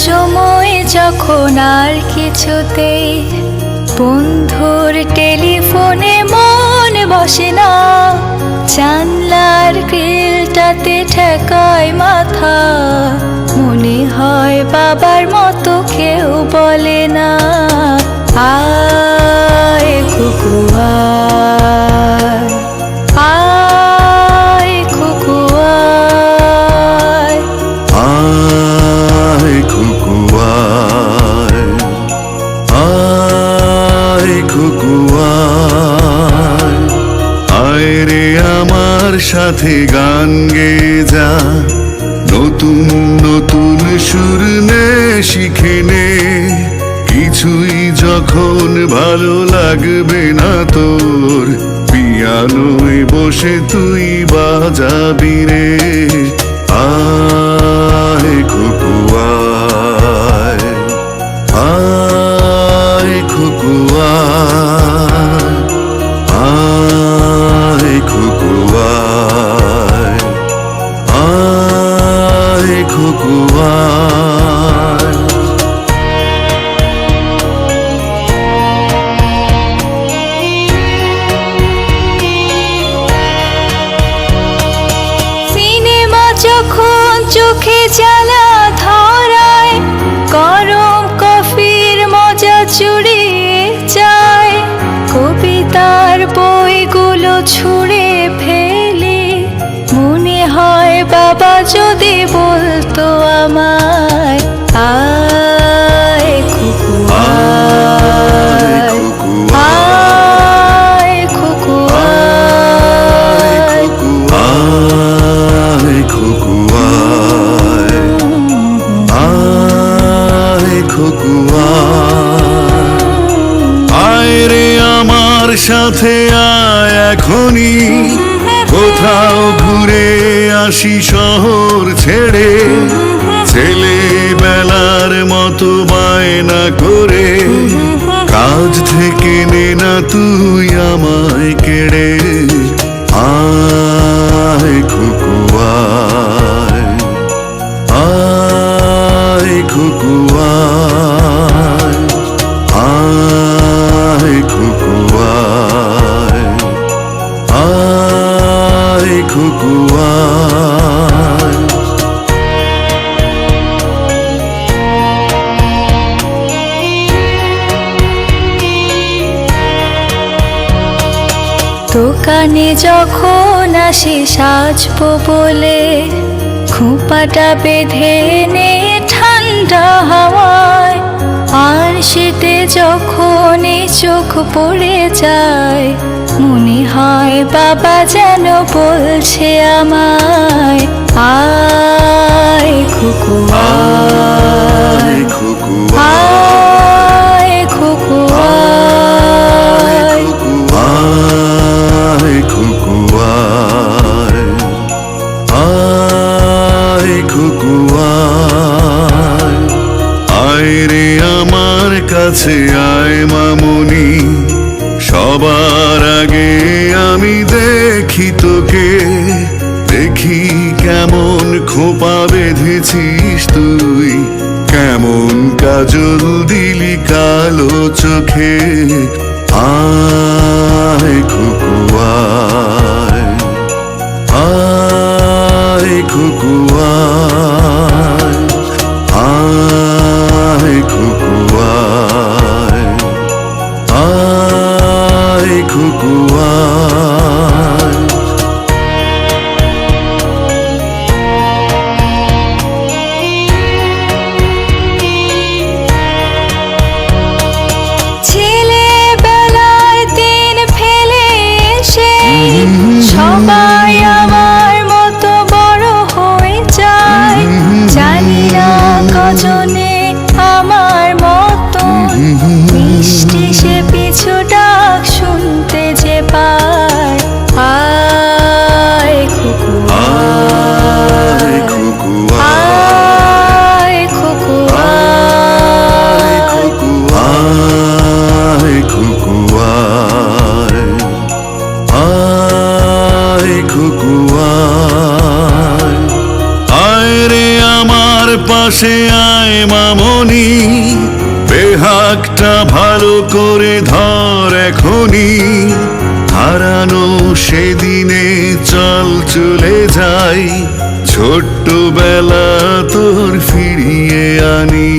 সময় যখন আর কিছুতেই বন্ধুর টেলিফোনে মন বসে না, জানলার গ্রিলটাতে ঠেকায় মাথা, মনে হয় বাবার মতো কেউ বলে না, আয় কুকু আয়, আয় কুকু আয়, আয় কুকু আয়, আয় কুকু আয়, আয় রে আমার সাথে গান গেয়ে যা, নতুন নতুন সুর নে শিখে নে, কিছুই যখন ভালো লাগবে না তোর, পিয়ানোয় বসে তুই বাজাবি রে, আয় কুকু আয়, আয় কুকু আয়, আয় কুকু আয়, আয় কুকু আয়। সিনেমা যখন চোখে জ্বালা ধরায়, গরম কফির মজা চুরিয়ে যায়, কবিতার বইগুলো ছুঁড়ে ফেলে, মনে হয় বাবা যদি বলতো আমায়, আয় কুকু আয়, আয় কুকু আয়, আয় কুকু আয়, আয় কুকু আয়, আয় রে আমার সাথে আয় এখনই, কোথাও ঘুরে আসি শহর ছেড়ে, ছেলেবেলার মতো বায়না করে, কাজ থেকে নে না তুই আমায় কেড়ে, আয় কুকু আয়, আয় কুকু আয়, আয় কুকু আয়, আয় কুকু আয়। দোকানে যখন আসি সাজবো বলে, খোঁপাটা বেঁধে নে ঠান্ডা হাওয়ায়, আর শীতে যখন চোখ পড়ে যায়, মনে হয় বাবা যেন বলছে আমায়, আয় কুকু আয়, আয় কুকু আয়, আয় কুকু আয়, আয় কুকু আয়, আয় রে আমার কাছে আয় মামুনি, সবার আগে আমি দেখি তোকে, দেখি কেমন খোপা বেঁধেছিস তুই, কেমন কাজল দিলি কালো চোখে, আয় কুকু আয়, আয় কুকু আয়, আয় কুকু আয়, আয় কুকু আয়। ছেলেবেলায় দিন ফেলে এসে সবাই আমার মতো বড় হয়ে যায়, জানি না কজনে আমার মতো মিষ্টি সে পিছু ডাক শুনতে যে পায়, আয় কুকু আয় কুকু আয়, কুকু আয়, কুকু আয়, কুকু আয়, আয় কুকু আয়, আয় রে আমার পাশে আয় মা সোনামণি বেহাগটা ভালো করে ধর এখনি হারানো সেদিনে চল চলে যাই ছোট্ট বেলা তোর ফিরিয়ে আনি